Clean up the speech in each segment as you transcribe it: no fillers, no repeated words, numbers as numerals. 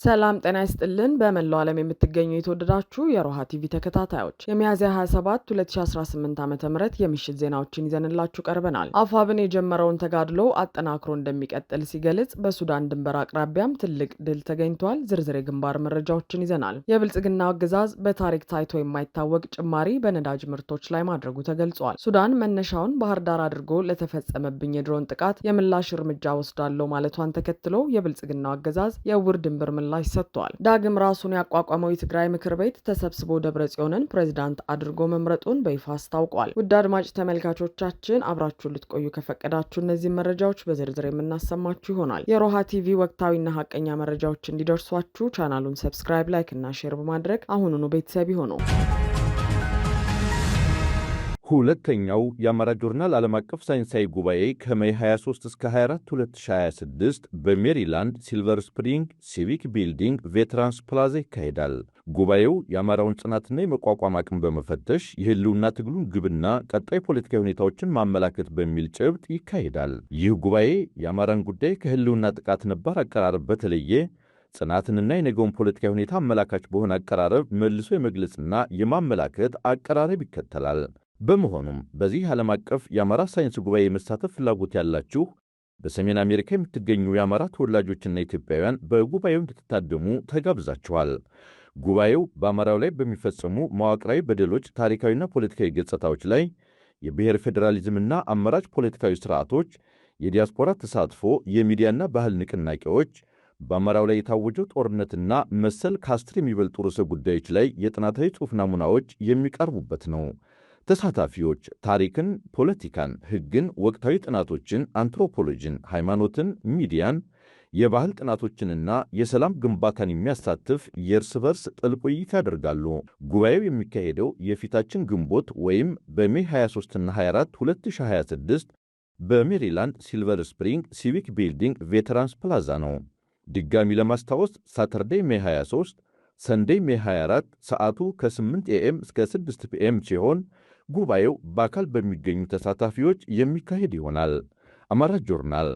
ሰላም ጤና ይስጥልን በመላው ዓለም የምትገኙ የተወደዳችሁ የሮሃ ቲቪ ተከታታዮች የሚያዝያ 27 2018 ዓ.ም የምሽት ዜናዎችን ይዘንላችሁ ቀርበናል። አፋብን የጀመረውን ተጋድሎ አጠናክሮ እንደሚቀጥል ሲገልጽ በሱዳን ድንበር አቅራቢያም ትልቅ ድል ተገኝቷል። ዝርዝር የግንባር መረጃዎችን ይዘናል። የብልጽግናው አገዛዝ በታሪክ ታይቶ የማይታወቅ ጭማሪ በነዳጅ ምርቶች ላይ ማድረጉ ተገልጿል። ሱዳን መነሻውን ባህር ዳር አድርጎ ለተፈጸመብኝ የድሮን ጥቃት የምላሽ እርምጃ ወስዳለሁ ማለቷን ተከትሎ የብልጽግናው አገዛዝ የውር ድንበር ምላሽ ሰጥቷል። ዳግም ራሱን ያቋቋመው የትግራይ ምክር ቤት ተሰብስቦ ደብረጽዮንን ፕሬዝዳንት አድርጎ መምረጡን በይፋ አስታውቋል። ውድ አድማጭ ተመልካቾቻችን አብራችሁን ልትቆዩ ከፈቀዳችሁ እነዚህ መረጃዎች በዝርዝር የምናሰማችሁ ይሆናል። የሮሃ ቲቪ ወቅታዊና ሀቀኛ መረጃዎች እንዲደርሷችሁ ቻናሉን ሰብስክራይብ፣ ላይክ እና ሼር በማድረግ አሁኑኑ ቤተሰብ ይሁኑ። ሁለተኛው የአማራ ጆርናል ዓለም አቀፍ ሳይንሳዊ ጉባኤ ከሜይ 23 እስከ 24 2026 በሜሪላንድ ሲልቨር ስፕሪንግ ሲቪክ ቢልዲንግ ቬትራንስ ፕላዛ ይካሄዳል። ጉባኤው የአማራውን ጽናትና የመቋቋም አቅም በመፈተሽ የህልውና ትግሉን ግብና ቀጣይ ፖለቲካዊ ሁኔታዎችን ማመላከት በሚል ጭብጥ ይካሄዳል። ይህ ጉባኤ የአማራን ጉዳይ ከህልውና ጥቃት ነባር አቀራረብ በተለየ ጽናትንና የነገውን ፖለቲካዊ ሁኔታ አመላካች በሆነ አቀራረብ መልሶ የመግለጽና የማመላከት አቀራረብ ይከተላል። በመሆኑም በዚህ ዓለም አቀፍ የአማራ ሳይንስ ጉባኤ የመሳተፍ ፍላጎት ያላችሁ በሰሜን አሜሪካ የምትገኙ የአማራ ተወላጆችና ኢትዮጵያውያን በጉባኤው እንድትታደሙ ተጋብዛችኋል። ጉባኤው በአማራው ላይ በሚፈጸሙ መዋቅራዊ በደሎች፣ ታሪካዊና ፖለቲካዊ ገጽታዎች ላይ የብሔር ፌዴራሊዝምና አማራጭ ፖለቲካዊ ስርዓቶች፣ የዲያስፖራ ተሳትፎ፣ የሚዲያና ባህል ንቅናቄዎች፣ በአማራው ላይ የታወጀው ጦርነትና መሰል ከ10 የሚበልጡ ርዕሰ ጉዳዮች ላይ የጥናታዊ ጽሑፍ ናሙናዎች የሚቀርቡበት ነው። ተሳታፊዎች ታሪክን፣ ፖለቲካን፣ ሕግን፣ ወቅታዊ ጥናቶችን፣ አንትሮፖሎጂን፣ ሃይማኖትን፣ ሚዲያን፣ የባህል ጥናቶችንና የሰላም ግንባታን የሚያሳትፍ የእርስ በርስ ጥልቅ ውይይት ያደርጋሉ። ጉባኤው የሚካሄደው የፊታችን ግንቦት ወይም በሜይ 23ና 24 2026 በሜሪላንድ ሲልቨር ስፕሪንግ ሲቪክ ቢልዲንግ ቬተራንስ ፕላዛ ነው። ድጋሚ ለማስታወስ ሳተርዴይ ሜይ 23፣ ሰንዴይ ሜይ 24 ሰዓቱ ከ8 ኤኤም እስከ 6 ፒኤም ሲሆን ጉባኤው በአካል በሚገኙ ተሳታፊዎች የሚካሄድ ይሆናል። አማራ ጆርናል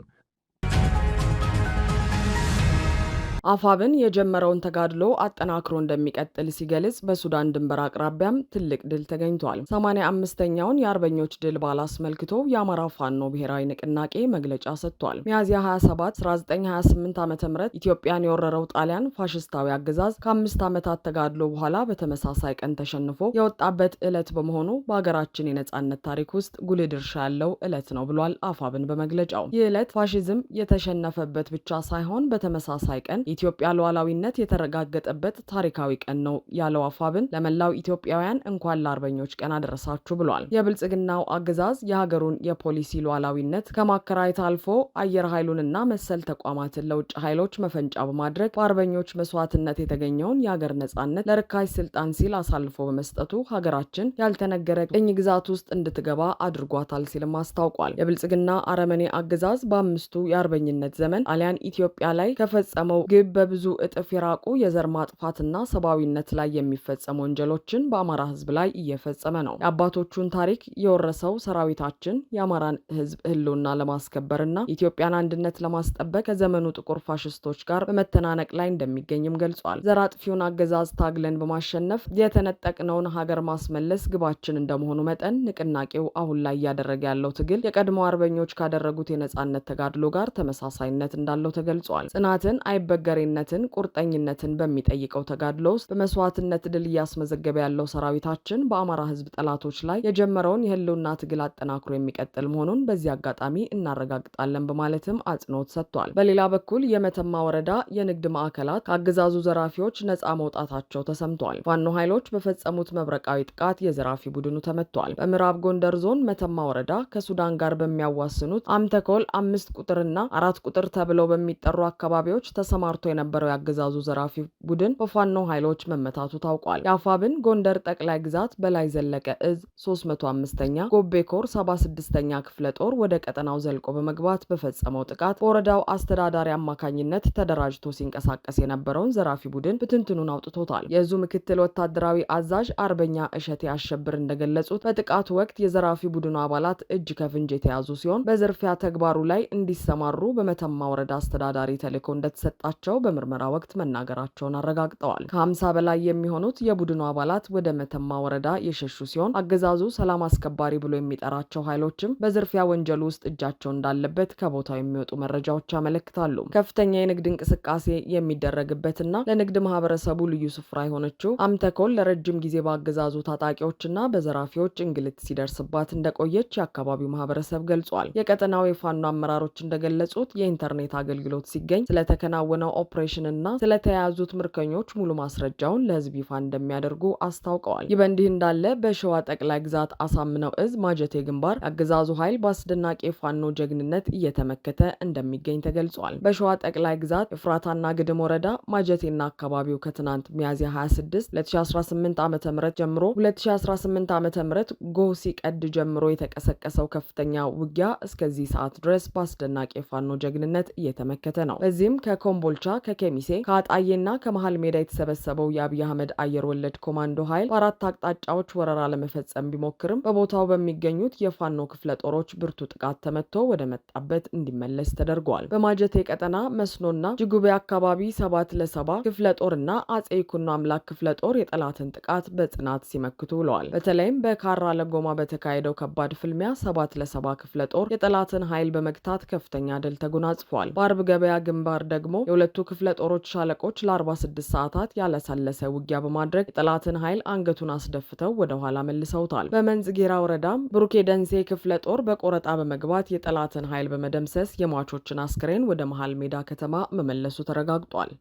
አፋብን የጀመረውን ተጋድሎ አጠናክሮ እንደሚቀጥል ሲገልጽ በሱዳን ድንበር አቅራቢያም ትልቅ ድል ተገኝቷል። 85ኛውን የአርበኞች ድል በዓል አስመልክቶ የአማራ ፋኖ ብሔራዊ ንቅናቄ መግለጫ ሰጥቷል። ሚያዝያ 27 1928 ዓ.ም ኢትዮጵያን የወረረው ጣሊያን ፋሽስታዊ አገዛዝ ከ5 ዓመታት ተጋድሎ በኋላ በተመሳሳይ ቀን ተሸንፎ የወጣበት ዕለት በመሆኑ በሀገራችን የነጻነት ታሪክ ውስጥ ጉልህ ድርሻ ያለው ዕለት ነው ብሏል። አፋብን በመግለጫው ይህ ዕለት ፋሽዝም የተሸነፈበት ብቻ ሳይሆን በተመሳሳይ ቀን የኢትዮጵያ ሉዓላዊነት የተረጋገጠበት ታሪካዊ ቀን ነው ያለው አፋብን ለመላው ኢትዮጵያውያን እንኳን ለአርበኞች ቀን አደረሳችሁ ብሏል። የብልጽግናው አገዛዝ የሀገሩን የፖሊሲ ሉዓላዊነት ከማከራየት አልፎ አየር ኃይሉንና መሰል ተቋማትን ለውጭ ኃይሎች መፈንጫ በማድረግ በአርበኞች መስዋዕትነት የተገኘውን የሀገር ነጻነት ለርካሽ ስልጣን ሲል አሳልፎ በመስጠቱ ሀገራችን ያልተነገረ ቅኝ ግዛት ውስጥ እንድትገባ አድርጓታል ሲልም አስታውቋል። የብልጽግና አረመኔ አገዛዝ በአምስቱ የአርበኝነት ዘመን ጣሊያን ኢትዮጵያ ላይ ከፈጸመው ግብ በብዙ እጥፍ የራቁ የዘር ማጥፋትና ሰብአዊነት ላይ የሚፈጸሙ ወንጀሎችን በአማራ ሕዝብ ላይ እየፈጸመ ነው። የአባቶቹን ታሪክ የወረሰው ሰራዊታችን የአማራን ሕዝብ ህልውና ለማስከበርና የኢትዮጵያን አንድነት ለማስጠበቅ ከዘመኑ ጥቁር ፋሽስቶች ጋር በመተናነቅ ላይ እንደሚገኝም ገልጿል። ዘር አጥፊውን አገዛዝ ታግለን በማሸነፍ የተነጠቅነውን ሀገር ማስመለስ ግባችን እንደመሆኑ መጠን ንቅናቄው አሁን ላይ እያደረገ ያለው ትግል የቀድሞ አርበኞች ካደረጉት የነጻነት ተጋድሎ ጋር ተመሳሳይነት እንዳለው ተገልጿል። ጽናትን አይበገሬነትን ቁርጠኝነትን በሚጠይቀው ተጋድሎ ውስጥ በመስዋዕትነት ድል እያስመዘገበ ያለው ሰራዊታችን በአማራ ህዝብ ጠላቶች ላይ የጀመረውን የህልውና ትግል አጠናክሮ የሚቀጥል መሆኑን በዚህ አጋጣሚ እናረጋግጣለን በማለትም አጽንኦት ሰጥቷል። በሌላ በኩል የመተማ ወረዳ የንግድ ማዕከላት ከአገዛዙ ዘራፊዎች ነጻ መውጣታቸው ተሰምቷል። ፋኖ ኃይሎች በፈጸሙት መብረቃዊ ጥቃት የዘራፊ ቡድኑ ተመቷል። በምዕራብ ጎንደር ዞን መተማ ወረዳ ከሱዳን ጋር በሚያዋስኑት አምተኮል 5 ቁጥርና 4 ቁጥር ተብለው በሚጠሩ አካባቢዎች ተሰማርቶ የነበረው የአገዛዙ ዘራፊ ቡድን በፋኖ ኃይሎች መመታቱ ታውቋል። የአፋብን ጎንደር ጠቅላይ ግዛት በላይ ዘለቀ እዝ 305ኛ ጎቤ ኮር 76ኛ ክፍለ ጦር ወደ ቀጠናው ዘልቆ በመግባት በፈጸመው ጥቃት በወረዳው አስተዳዳሪ አማካኝነት ተደራጅቶ ሲንቀሳቀስ የነበረውን ዘራፊ ቡድን ብትንትኑን አውጥቶታል። የእዙ ምክትል ወታደራዊ አዛዥ አርበኛ እሸቴ አሸብር እንደገለጹት በጥቃቱ ወቅት የዘራፊ ቡድኑ አባላት እጅ ከፍንጅ የተያዙ ሲሆን በዝርፊያ ተግባሩ ላይ እንዲሰማሩ በመተማ ወረዳ አስተዳዳሪ ተልዕኮ እንደተሰጣቸው መሆናቸው በምርመራ ወቅት መናገራቸውን አረጋግጠዋል። ከ50 በላይ የሚሆኑት የቡድኑ አባላት ወደ መተማ ወረዳ የሸሹ ሲሆን አገዛዙ ሰላም አስከባሪ ብሎ የሚጠራቸው ኃይሎችም በዝርፊያ ወንጀል ውስጥ እጃቸው እንዳለበት ከቦታው የሚወጡ መረጃዎች ያመለክታሉ። ከፍተኛ የንግድ እንቅስቃሴ የሚደረግበትና ለንግድ ማህበረሰቡ ልዩ ስፍራ የሆነችው አምተኮል ለረጅም ጊዜ በአገዛዙ ታጣቂዎችና በዘራፊዎች እንግልት ሲደርስባት እንደቆየች የአካባቢው ማህበረሰብ ገልጿል። የቀጠናው የፋኖ አመራሮች እንደገለጹት የኢንተርኔት አገልግሎት ሲገኝ ስለተከናወነው ኦፕሬሽንና ስለተያያዙት ምርኮኞች ሙሉ ማስረጃውን ለህዝብ ይፋ እንደሚያደርጉ አስታውቀዋል። ይህ በእንዲህ እንዳለ በሸዋ ጠቅላይ ግዛት አሳምነው እዝ ማጀቴ ግንባር የአገዛዙ ኃይል በአስደናቂ የፋኖ ጀግንነት እየተመከተ እንደሚገኝ ተገልጿል። በሸዋ ጠቅላይ ግዛት የፍራታና ግድም ወረዳ ማጀቴና አካባቢው ከትናንት ሚያዝያ 26 2018 ዓ.ም ጀምሮ 2018 ዓ.ም ጎህ ሲቀድ ጀምሮ የተቀሰቀሰው ከፍተኛ ውጊያ እስከዚህ ሰዓት ድረስ በአስደናቂ የፋኖ ጀግንነት እየተመከተ ነው። በዚህም ከኮምቦልቻ፣ ከኬሚሴ፣ ከአጣዬና ከመሃል ሜዳ የተሰበሰበው የአብይ አህመድ አየር ወለድ ኮማንዶ ኃይል በአራት አቅጣጫዎች ወረራ ለመፈጸም ቢሞክርም በቦታው በሚገኙት የፋኖ ክፍለ ጦሮች ብርቱ ጥቃት ተመቶ ወደ መጣበት እንዲመለስ ተደርጓል። በማጀቴ ቀጠና መስኖና ጅጉቤ አካባቢ 7 ለ7 ክፍለ ጦርና አጼ ይኩኖ አምላክ ክፍለ ጦር የጠላትን ጥቃት በጽናት ሲመክቱ ውለዋል። በተለይም በካራ ለጎማ በተካሄደው ከባድ ፍልሚያ 7 ለ7 ክፍለ ጦር የጠላትን ኃይል በመግታት ከፍተኛ ድል ተጎናጽፏል። በአርብ ገበያ ግንባር ደግሞ የሁለቱ ክፍለ ጦሮች ሻለቆች ለ46 ሰዓታት ያለሰለሰ ውጊያ በማድረግ የጠላትን ኃይል አንገቱን አስደፍተው ወደ ኋላ መልሰውታል። በመንዝ ጌራ ወረዳም ብሩኬ ደንሴ ክፍለ ጦር በቆረጣ በመግባት የጠላትን ኃይል በመደምሰስ የሟቾችን አስክሬን ወደ መሃል ሜዳ ከተማ መመለሱ ተረጋግጧል።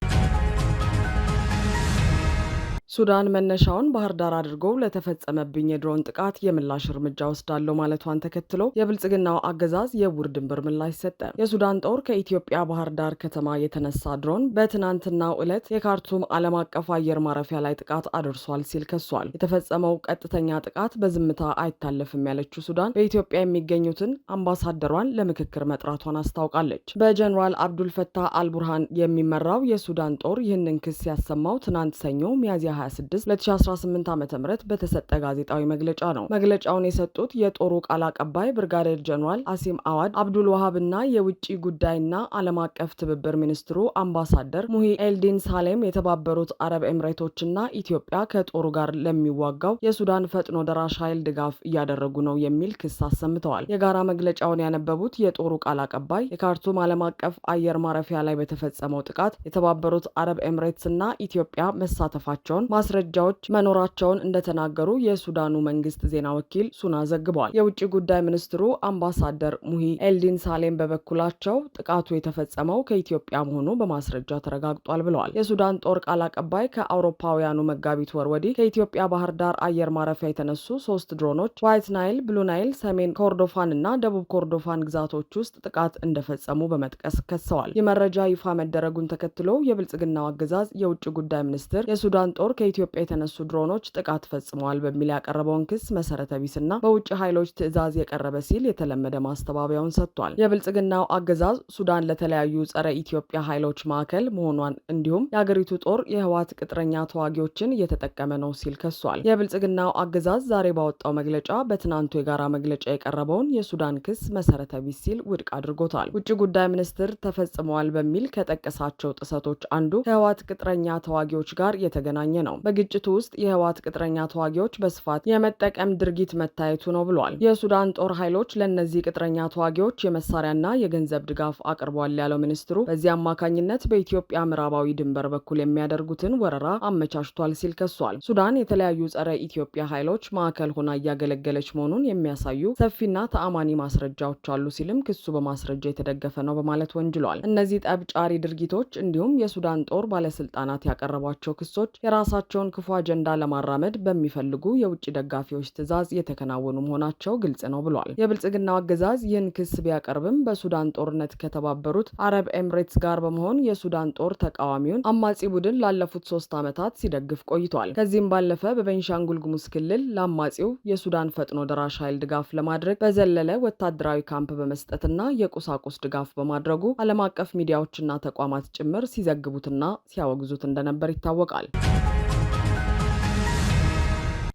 ሱዳን መነሻውን ባህር ዳር አድርጎ ለተፈጸመብኝ የድሮን ጥቃት የምላሽ እርምጃ ወስዳለሁ ማለቷን ተከትሎ የብልጽግናው አገዛዝ የውር ድንብር ምላሽ ሰጠ። የሱዳን ጦር ከኢትዮጵያ ባህር ዳር ከተማ የተነሳ ድሮን በትናንትናው ዕለት የካርቱም ዓለም አቀፍ አየር ማረፊያ ላይ ጥቃት አድርሷል ሲል ከሷል። የተፈጸመው ቀጥተኛ ጥቃት በዝምታ አይታለፍም ያለችው ሱዳን በኢትዮጵያ የሚገኙትን አምባሳደሯን ለምክክር መጥራቷን አስታውቃለች። በጀኔራል አብዱልፈታህ አልቡርሃን የሚመራው የሱዳን ጦር ይህንን ክስ ያሰማው ትናንት ሰኞ ሚያዝያ 26 2018 ዓ.ም በተሰጠ ጋዜጣዊ መግለጫ ነው። መግለጫውን የሰጡት የጦሩ ቃል አቀባይ ብርጋዴር ጀነራል አሲም አዋድ አብዱል ዋሃብና የውጭ ጉዳይና ዓለም አቀፍ ትብብር ሚኒስትሩ አምባሳደር ሙሂ ኤልዲን ሳሌም የተባበሩት አረብ ኤምሬቶችና ኢትዮጵያ ከጦሩ ጋር ለሚዋጋው የሱዳን ፈጥኖ ደራሽ ኃይል ድጋፍ እያደረጉ ነው የሚል ክስ አሰምተዋል። የጋራ መግለጫውን ያነበቡት የጦሩ ቃል አቀባይ የካርቱም ዓለም አቀፍ አየር ማረፊያ ላይ በተፈጸመው ጥቃት የተባበሩት አረብ ኤምሬትስና ኢትዮጵያ መሳተፋቸውን ማስረጃዎች መኖራቸውን እንደተናገሩ የሱዳኑ መንግስት ዜና ወኪል ሱና ዘግቧል። የውጭ ጉዳይ ሚኒስትሩ አምባሳደር ሙሂ ኤልዲን ሳሌም በበኩላቸው ጥቃቱ የተፈጸመው ከኢትዮጵያ መሆኑ በማስረጃ ተረጋግጧል ብለዋል። የሱዳን ጦር ቃል አቀባይ ከአውሮፓውያኑ መጋቢት ወር ወዲህ ከኢትዮጵያ ባህር ዳር አየር ማረፊያ የተነሱ 3 ድሮኖች ዋይት ናይል፣ ብሉ ናይል፣ ሰሜን ኮርዶፋን እና ደቡብ ኮርዶፋን ግዛቶች ውስጥ ጥቃት እንደፈጸሙ በመጥቀስ ከሰዋል። ይህ መረጃ ይፋ መደረጉን ተከትሎ የብልጽግናው አገዛዝ የውጭ ጉዳይ ሚኒስትር የሱዳን ጦር ከኢትዮጵያ የተነሱ ድሮኖች ጥቃት ፈጽመዋል በሚል ያቀረበውን ክስ መሰረተ ቢስና በውጭ ኃይሎች ትዕዛዝ የቀረበ ሲል የተለመደ ማስተባበያውን ሰጥቷል። የብልጽግናው አገዛዝ ሱዳን ለተለያዩ ጸረ ኢትዮጵያ ኃይሎች ማዕከል መሆኗን እንዲሁም የአገሪቱ ጦር የህወሓት ቅጥረኛ ተዋጊዎችን እየተጠቀመ ነው ሲል ከሷል። የብልጽግናው አገዛዝ ዛሬ ባወጣው መግለጫ በትናንቱ የጋራ መግለጫ የቀረበውን የሱዳን ክስ መሰረተ ቢስ ሲል ውድቅ አድርጎታል። ውጭ ጉዳይ ሚኒስትር ተፈጽመዋል በሚል ከጠቀሳቸው ጥሰቶች አንዱ ከህወሓት ቅጥረኛ ተዋጊዎች ጋር የተገናኘ ነው። በግጭቱ ውስጥ የህወሓት ቅጥረኛ ተዋጊዎች በስፋት የመጠቀም ድርጊት መታየቱ ነው ብሏል። የሱዳን ጦር ኃይሎች ለእነዚህ ቅጥረኛ ተዋጊዎች የመሳሪያና የገንዘብ ድጋፍ አቅርቧል ያለው ሚኒስትሩ በዚህ አማካኝነት በኢትዮጵያ ምዕራባዊ ድንበር በኩል የሚያደርጉትን ወረራ አመቻችቷል ሲል ከሷል። ሱዳን የተለያዩ ጸረ ኢትዮጵያ ኃይሎች ማዕከል ሆና እያገለገለች መሆኑን የሚያሳዩ ሰፊና ተአማኒ ማስረጃዎች አሉ ሲልም ክሱ በማስረጃ የተደገፈ ነው በማለት ወንጅሏል። እነዚህ ጠብ ጫሪ ድርጊቶች እንዲሁም የሱዳን ጦር ባለስልጣናት ያቀረቧቸው ክሶች የራሳቸውን ክፉ አጀንዳ ለማራመድ በሚፈልጉ የውጭ ደጋፊዎች ትዕዛዝ የተከናወኑ መሆናቸው ግልጽ ነው ብሏል። የብልጽግናው አገዛዝ ይህን ክስ ቢያቀርብም በሱዳን ጦርነት ከተባበሩት አረብ ኤምሬትስ ጋር በመሆን የሱዳን ጦር ተቃዋሚውን አማጺ ቡድን ላለፉት 3 ዓመታት ሲደግፍ ቆይቷል። ከዚህም ባለፈ በቤንሻንጉል ጉሙዝ ክልል ለአማጺው የሱዳን ፈጥኖ ደራሽ ኃይል ድጋፍ ለማድረግ በዘለለ ወታደራዊ ካምፕ በመስጠትና የቁሳቁስ ድጋፍ በማድረጉ ዓለም አቀፍ ሚዲያዎችና ተቋማት ጭምር ሲዘግቡትና ሲያወግዙት እንደነበር ይታወቃል።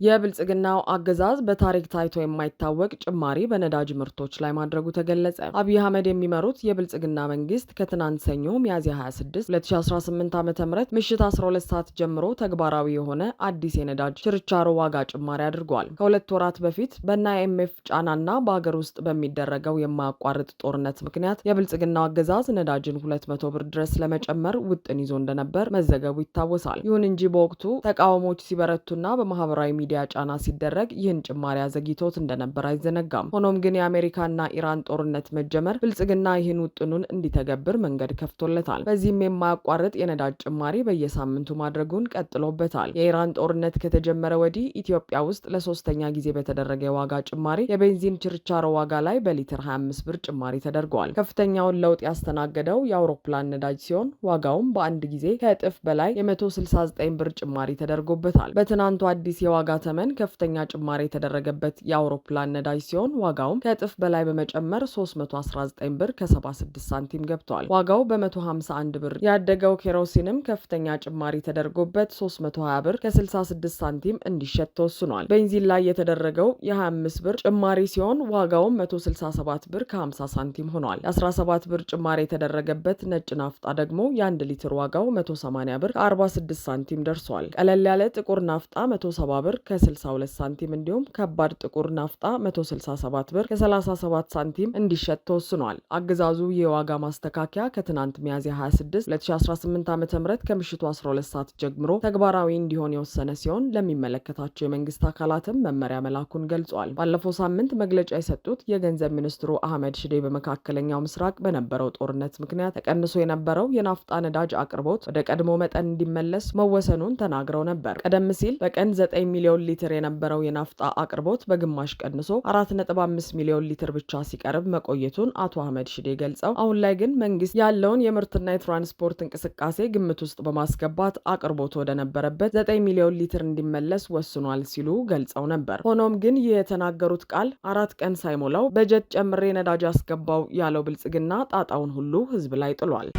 የብልጽግናው አገዛዝ በታሪክ ታይቶ የማይታወቅ ጭማሪ በነዳጅ ምርቶች ላይ ማድረጉ ተገለጸ። አብይ አህመድ የሚመሩት የብልጽግና መንግስት ከትናንት ሰኞ ሚያዝያ 26 2018 ዓ.ም ምሽት 12 ሰዓት ጀምሮ ተግባራዊ የሆነ አዲስ የነዳጅ ችርቻሮ ዋጋ ጭማሪ አድርጓል። ከሁለት ወራት በፊት በአይኤምኤፍ ጫናና በሀገር ውስጥ በሚደረገው የማያቋርጥ ጦርነት ምክንያት የብልጽግናው አገዛዝ ነዳጅን 200 ብር ድረስ ለመጨመር ውጥን ይዞ እንደነበር መዘገቡ ይታወሳል። ይሁን እንጂ በወቅቱ ተቃውሞች ሲበረቱና በማህበራዊ ሚዲያ ጫና ሲደረግ ይህን ጭማሪ አዘግይቶት እንደነበር አይዘነጋም። ሆኖም ግን የአሜሪካና ኢራን ጦርነት መጀመር ብልጽግና ይህን ውጥኑን እንዲተገብር መንገድ ከፍቶለታል። በዚህም የማያቋርጥ የነዳጅ ጭማሪ በየሳምንቱ ማድረጉን ቀጥሎበታል። የኢራን ጦርነት ከተጀመረ ወዲህ ኢትዮጵያ ውስጥ ለሶስተኛ ጊዜ በተደረገ የዋጋ ጭማሪ የቤንዚን ችርቻሮ ዋጋ ላይ በሊትር 25 ብር ጭማሪ ተደርጓል። ከፍተኛውን ለውጥ ያስተናገደው የአውሮፕላን ነዳጅ ሲሆን ዋጋውም በአንድ ጊዜ ከእጥፍ በላይ የ169 ብር ጭማሪ ተደርጎበታል። በትናንቱ አዲስ የዋጋ ተመን ከፍተኛ ጭማሪ የተደረገበት የአውሮፕላን ነዳጅ ሲሆን ዋጋውም ከእጥፍ በላይ በመጨመር 319 ብር ከ76 ሳንቲም ገብቷል። ዋጋው በ151 ብር ያደገው ኬሮሲንም ከፍተኛ ጭማሪ ተደርጎበት 320 ብር ከ66 ሳንቲም እንዲሸጥ ተወስኗል። ቤንዚን ላይ የተደረገው የ25 ብር ጭማሪ ሲሆን ዋጋውም 167 ብር ከ50 ሳንቲም ሆኗል። የ17 ብር ጭማሪ የተደረገበት ነጭ ናፍጣ ደግሞ የ1 ሊትር ዋጋው 180 ብር ከ46 ሳንቲም ደርሷል። ቀለል ያለ ጥቁር ናፍጣ 170 ብር ከ62 ሳንቲም እንዲሁም ከባድ ጥቁር ናፍጣ 167 ብር ከ37 ሳንቲም እንዲሸጥ ተወስኗል። አገዛዙ የዋጋ ማስተካከያ ከትናንት ሚያዝያ 26 2018 ዓ.ም ከምሽቱ 12 ሰዓት ጀምሮ ተግባራዊ እንዲሆን የወሰነ ሲሆን ለሚመለከታቸው የመንግስት አካላትም መመሪያ መላኩን ገልጿል። ባለፈው ሳምንት መግለጫ የሰጡት የገንዘብ ሚኒስትሩ አህመድ ሽዴ በመካከለኛው ምስራቅ በነበረው ጦርነት ምክንያት ተቀንሶ የነበረው የናፍጣ ነዳጅ አቅርቦት ወደ ቀድሞ መጠን እንዲመለስ መወሰኑን ተናግረው ነበር። ቀደም ሲል በቀን 9 ሚሊዮን ሊትር የነበረው የናፍጣ አቅርቦት በግማሽ ቀንሶ 4.5 ሚሊዮን ሊትር ብቻ ሲቀርብ መቆየቱን አቶ አህመድ ሽዴ ገልጸው አሁን ላይ ግን መንግስት ያለውን የምርትና የትራንስፖርት እንቅስቃሴ ግምት ውስጥ በማስገባት አቅርቦት ወደ ነበረበት 9 ሚሊዮን ሊትር እንዲመለስ ወስኗል ሲሉ ገልጸው ነበር። ሆኖም ግን ይህ የተናገሩት ቃል 4 ቀን ሳይሞላው በጀት ጨምሬ ነዳጅ አስገባው ያለው ብልጽግና ጣጣውን ሁሉ ህዝብ ላይ ጥሏል።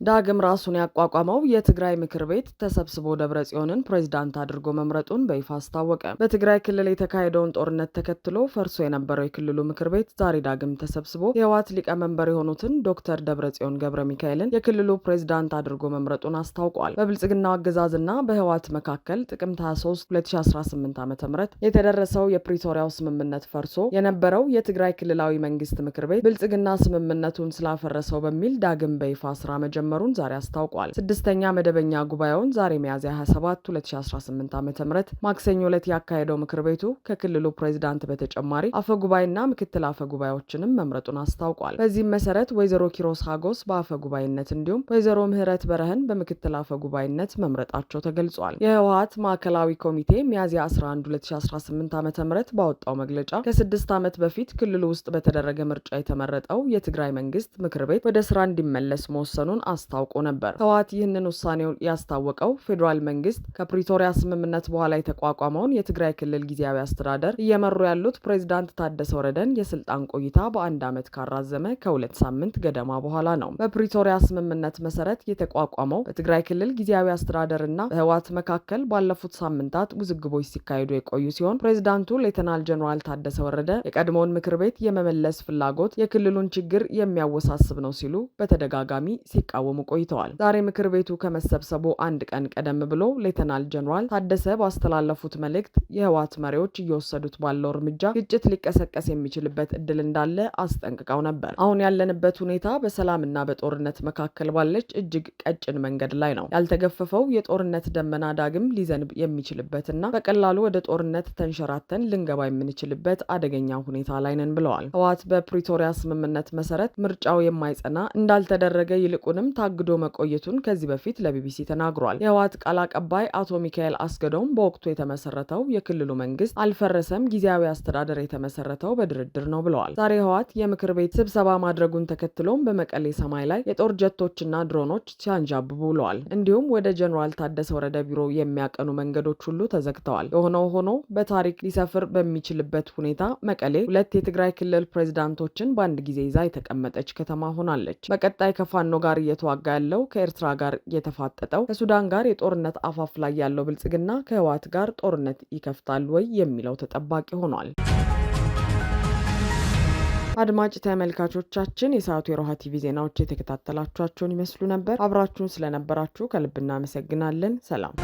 ዳግም ራሱን ያቋቋመው የትግራይ ምክር ቤት ተሰብስቦ ደብረጽዮንን ፕሬዝዳንት አድርጎ መምረጡን በይፋ አስታወቀ። በትግራይ ክልል የተካሄደውን ጦርነት ተከትሎ ፈርሶ የነበረው የክልሉ ምክር ቤት ዛሬ ዳግም ተሰብስቦ የህወሓት ሊቀመንበር የሆኑትን ዶክተር ደብረጽዮን ገብረ ሚካኤልን የክልሉ ፕሬዝዳንት አድርጎ መምረጡን አስታውቋል። በብልጽግናው አገዛዝና በህወሓት መካከል ጥቅምት 23 2018 ዓ.ም የተደረሰው የፕሪቶሪያው ስምምነት ፈርሶ የነበረው የትግራይ ክልላዊ መንግስት ምክር ቤት ብልጽግና ስምምነቱን ስላፈረሰው በሚል ዳግም በይፋ ስራ መጀመሩን ዛሬ አስታውቋል። ስድስተኛ መደበኛ ጉባኤውን ዛሬ ሚያዝያ 27 2018 ዓ.ም ማክሰኞ ዕለት ያካሄደው ምክር ቤቱ ከክልሉ ፕሬዝዳንት በተጨማሪ አፈ ጉባኤና ምክትል አፈ ጉባኤዎችንም መምረጡን አስታውቋል። በዚህም መሰረት ወይዘሮ ኪሮስ ሀጎስ በአፈ ጉባኤነት እንዲሁም ወይዘሮ ምህረት በረህን በምክትል አፈ ጉባኤነት መምረጣቸው ተገልጿል። የህወሓት ማዕከላዊ ኮሚቴ ሚያዝያ 11 2018 ዓ.ም ባወጣው መግለጫ ከ6 ዓመት በፊት ክልሉ ውስጥ በተደረገ ምርጫ የተመረጠው የትግራይ መንግስት ምክር ቤት ወደ ስራ እንዲመለስ መወሰኑን አስታውቆ ነበር። ህወሓት ይህንን ውሳኔውን ያስታወቀው ፌዴራል መንግስት ከፕሪቶሪያ ስምምነት በኋላ የተቋቋመውን የትግራይ ክልል ጊዜያዊ አስተዳደር እየመሩ ያሉት ፕሬዝዳንት ታደሰ ወረደን የስልጣን ቆይታ በ1 ዓመት ካራዘመ ከ2 ሳምንት ገደማ በኋላ ነው። በፕሪቶሪያ ስምምነት መሰረት የተቋቋመው በትግራይ ክልል ጊዜያዊ አስተዳደርና በህወሓት መካከል ባለፉት ሳምንታት ውዝግቦች ሲካሄዱ የቆዩ ሲሆን ፕሬዝዳንቱ ሌተናል ጀነራል ታደሰ ወረደ የቀድሞውን ምክር ቤት የመመለስ ፍላጎት የክልሉን ችግር የሚያወሳስብ ነው ሲሉ በተደጋጋሚ ሲቃወሙ ቆይተዋል። ዛሬ ምክር ቤቱ ከመሰብሰቡ አንድ ቀን ቀደም ብሎ ሌተናል ጀነራል ታደሰ ባስተላለፉት መልእክት የህወሓት መሪዎች እየወሰዱት ባለው እርምጃ ግጭት ሊቀሰቀስ የሚችልበት እድል እንዳለ አስጠንቅቀው ነበር። አሁን ያለንበት ሁኔታ በሰላምና በጦርነት መካከል ባለች እጅግ ቀጭን መንገድ ላይ ነው። ያልተገፈፈው የጦርነት ደመና ዳግም ሊዘንብ የሚችልበትና በቀላሉ ወደ ጦርነት ተንሸራተን ልንገባ የምንችልበት አደገኛ ሁኔታ ላይ ነን ብለዋል። ህወሓት በፕሪቶሪያ ስምምነት መሰረት ምርጫው የማይጸና እንዳልተደረገ ይልቁንም ታግዶ መቆየቱን ከዚህ በፊት ለቢቢሲ ተናግሯል። የህወሓት ቃል አቀባይ አቶ ሚካኤል አስገዶም በወቅቱ የተመሰረተው የክልሉ መንግስት አልፈረሰም፣ ጊዜያዊ አስተዳደር የተመሰረተው በድርድር ነው ብለዋል። ዛሬ ህወሓት የምክር ቤት ስብሰባ ማድረጉን ተከትሎም በመቀሌ ሰማይ ላይ የጦር ጀቶችና ድሮኖች ሲያንዣብቡ ውለዋል። እንዲሁም ወደ ጀነራል ታደሰ ወረደ ቢሮ የሚያቀኑ መንገዶች ሁሉ ተዘግተዋል። የሆነው ሆኖ በታሪክ ሊሰፍር በሚችልበት ሁኔታ መቀሌ 2 የትግራይ ክልል ፕሬዝዳንቶችን በአንድ ጊዜ ይዛ የተቀመጠች ከተማ ሆናለች። በቀጣይ ከፋኖ ጋር እየተዋ እየተዋጋ ያለው ከኤርትራ ጋር የተፋጠጠው ከሱዳን ጋር የጦርነት አፋፍ ላይ ያለው ብልጽግና ከህወሓት ጋር ጦርነት ይከፍታል ወይ የሚለው ተጠባቂ ሆኗል። አድማጭ ተመልካቾቻችን የሰዓቱ የሮሃ ቲቪ ዜናዎች የተከታተላችኋቸውን ይመስሉ ነበር። አብራችሁን ስለነበራችሁ ከልብ እናመሰግናለን። ሰላም።